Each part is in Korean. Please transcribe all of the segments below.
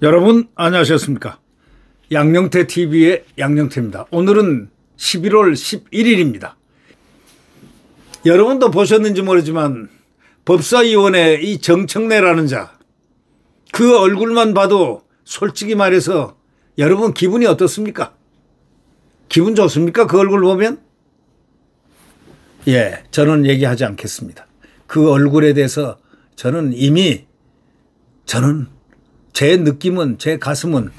여러분 안녕하셨습니까? 양영태 TV의 양영태입니다. 오늘은 11월 11일입니다. 여러분도 보셨는지 모르지만 법사위원회 이 정청래라는 자, 그 얼굴만 봐도 솔직히 말해서 여러분 기분이 어떻습니까? 기분 좋습니까? 그 얼굴 보면? 예, 저는 얘기하지 않겠습니다. 그 얼굴에 대해서 저는 제 느낌은, 제 가슴은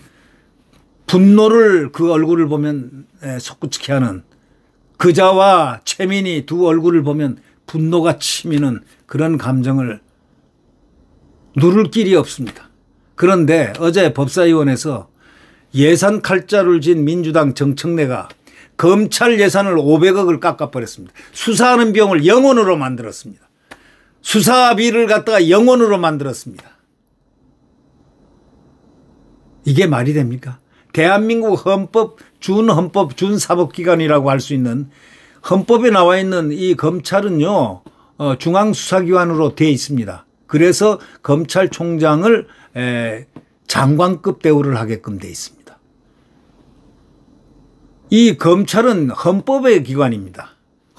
분노를 그 얼굴을 보면 솟구치게 하는, 그자와 최민희 두 얼굴을 보면 분노가 치미는 그런 감정을 누를 길이 없습니다. 그런데 어제 법사위원회에서 예산 칼자루를 진 민주당 정청래가 검찰 예산을 500억을 깎아버렸습니다. 수사하는 비용을 0원으로 만들었습니다. 수사비를 갖다가 0원으로 만들었습니다. 이게 말이 됩니까? 대한민국 헌법, 준사법기관이라고 할 수 있는 헌법에 나와 있는 이 검찰은요, 중앙수사기관으로 되어 있습니다. 그래서 검찰총장을 장관급 대우를 하게끔 되어 있습니다. 이 검찰은 헌법의 기관입니다.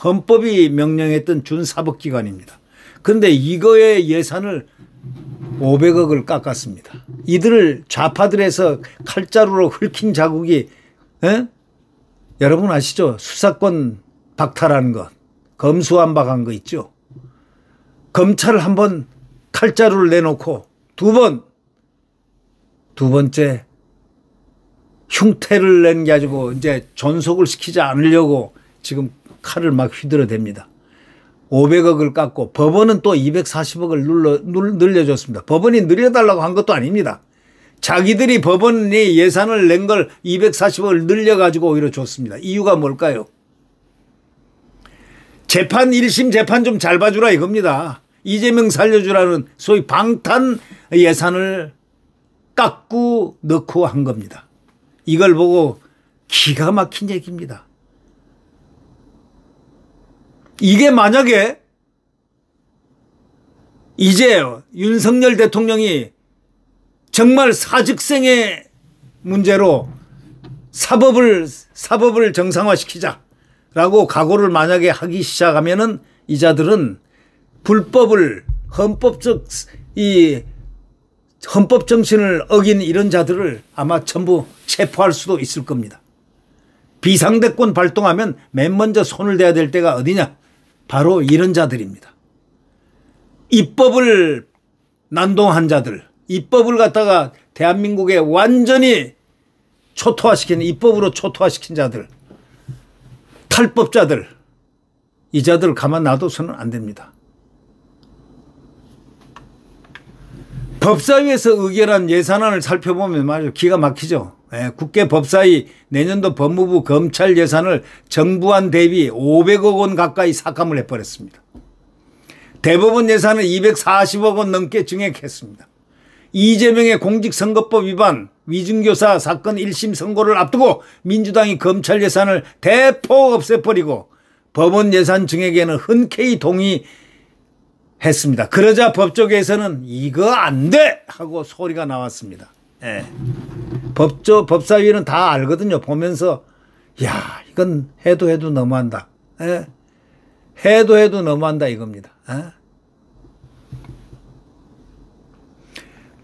헌법이 명령했던 준사법기관입니다. 그런데 이거의 예산을 500억을 깎았습니다. 이들을 좌파들에서 칼자루로 훑힌 자국이, 여러분 아시죠? 수사권 박탈한 것, 검수완박한 거 있죠? 검찰을 한번 칼자루를 내놓고 두 번째 흉태를 낸 게 가지고 이제 존속을 시키지 않으려고 지금 칼을 막 휘두르댑니다. 500억을 깎고 법원은 또 240억을 늘려줬습니다. 법원이 늘려달라고 한 것도 아닙니다. 자기들이 법원이 예산을 낸 걸 240억을 늘려가지고 오히려 줬습니다. 이유가 뭘까요? 재판 1심 재판 좀 잘 봐주라 이겁니다. 이재명 살려주라는 소위 방탄 예산을 깎고 넣고 한 겁니다. 이걸 보고 기가 막힌 얘기입니다. 이게 만약에 이제 윤석열 대통령이 정말 사직생의 문제로 사법을 정상화시키자라고 각오를 만약에 하기 시작하면은 이 자들은 불법을 헌법 정신을 어긴 이런 자들을 아마 전부 체포할 수도 있을 겁니다. 비상대권 발동하면 맨 먼저 손을 대야 될 때가 어디냐? 바로 이런 자들입니다. 입법을 난동한 자들, 입법을 갖다가 대한민국에 완전히 입법으로 초토화시킨 자들, 탈법자들, 이 자들을 가만 놔둬서는 안 됩니다. 법사위에서 의결한 예산안을 살펴보면 말이죠. 기가 막히죠. 국회 법사위 내년도 법무부 검찰 예산을 정부안 대비 500억 원 가까이 삭감을 해버렸습니다. 대법원 예산은 240억 원 넘게 증액했습니다. 이재명의 공직선거법 위반 위증교사 사건 1심 선고를 앞두고 민주당이 검찰 예산을 대폭 없애버리고 법원 예산 증액에는 흔쾌히 동의했습니다. 그러자 법조계에서는 이거 안 돼! 하고 소리가 나왔습니다. 법사위는 다 알거든요. 보면서 야, 이건 해도 너무한다. 해도 너무한다 이겁니다.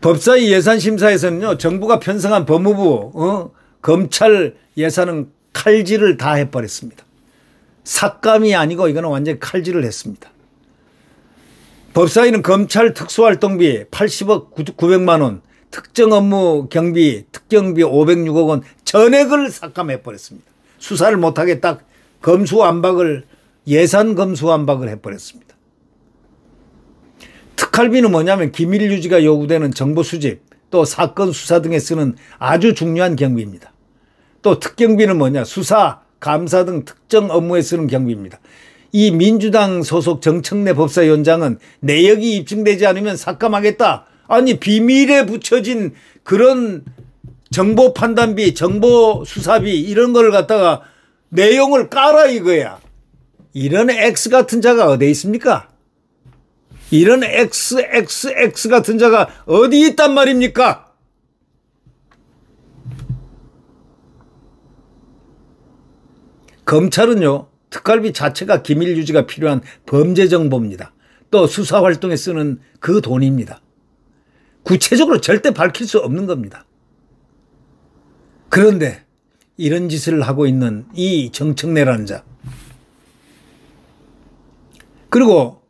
법사위 예산심사에서는요, 정부가 편성한 법무부 검찰 예산은 칼질을 다 해버렸습니다. 삭감이 아니고 이거는 완전히 칼질을 했습니다. 법사위는 검찰 특수활동비 80억 900만 원, 특정 업무 경비, 특경비 506억 원 전액을 삭감해버렸습니다. 수사를 못하게 딱 예산 검수완박을 해버렸습니다. 특활비는 뭐냐면 기밀 유지가 요구되는 정보 수집, 또 사건 수사 등에 쓰는 아주 중요한 경비입니다. 또 특경비는 뭐냐? 수사, 감사 등 특정 업무에 쓰는 경비입니다. 이 민주당 소속 정청래 법사위원장은 내역이 입증되지 않으면 삭감하겠다. 아니, 비밀에 붙여진 그런 정보 판단비, 정보 수사비 이런 걸 갖다가 내용을 깔아 이거야. 이런 X 같은 자가 어디 있습니까? 이런 XXX 같은 자가 어디 있단 말입니까? 검찰은요, 특활비 자체가 기밀 유지가 필요한 범죄 정보입니다. 또 수사 활동에 쓰는 그 돈입니다. 구체적으로 절대 밝힐 수 없는 겁니다. 그런데 이런 짓을 하고 있는 이 정청래라는 자, 그리고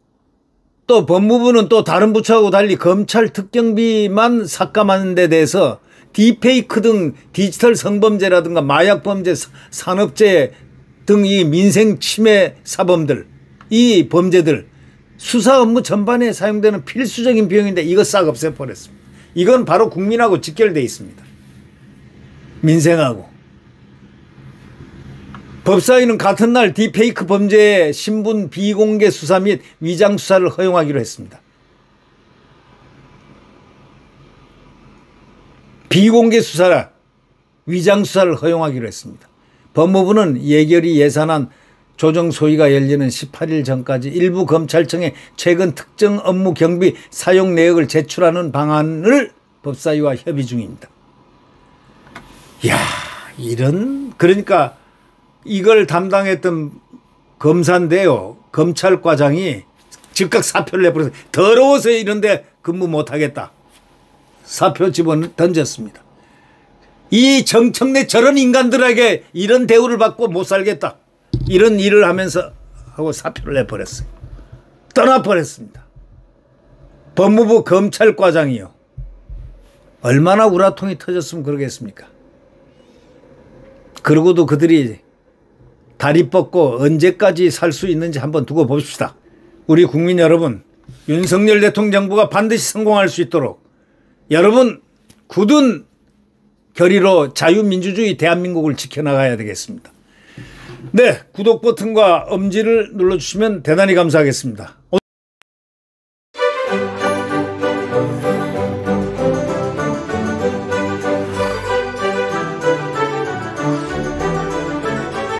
또 법무부는 또 다른 부처하고 달리 검찰 특경비만 삭감하는 데 대해서 딥페이크 등 디지털 성범죄라든가 마약범죄, 산업재해 등 이 민생 침해 사범들, 이 범죄들 수사 업무 전반에 사용되는 필수적인 비용인데 이거 싹 없애버렸습니다. 이건 바로 국민하고 직결되어 있습니다. 민생하고. 법사위는 같은 날 딥페이크 범죄의 신분 비공개 수사 및 위장 수사를 허용하기로 했습니다. 비공개 수사라 위장 수사를 허용하기로 했습니다. 법무부는 예결위 예산안 조정 소위가 열리는 18일 전까지 일부 검찰청에 최근 특정 업무 경비 사용 내역을 제출하는 방안을 법사위와 협의 중입니다. 이야, 그러니까 이걸 담당했던 검사인데요, 검찰과장이 즉각 사표를 내버려서 더러워서 이런데 근무 못하겠다. 사표 집어 던졌습니다. 이 정청래 저런 인간들에게 이런 대우를 받고 못 살겠다. 이런 일을 하면서 하고 사표를 내버렸어요. 떠나버렸습니다. 법무부 검찰과장이요. 얼마나 우라통이 터졌으면 그러겠습니까? 그러고도 그들이 다리 뻗고 언제까지 살 수 있는지 한번 두고 봅시다. 우리 국민 여러분, 윤석열 대통령 정부가 반드시 성공할 수 있도록 여러분 굳은 결의로 자유민주주의 대한민국을 지켜나가야 되겠습니다. 네, 구독 버튼과 엄지를 눌러주시면 대단히 감사하겠습니다.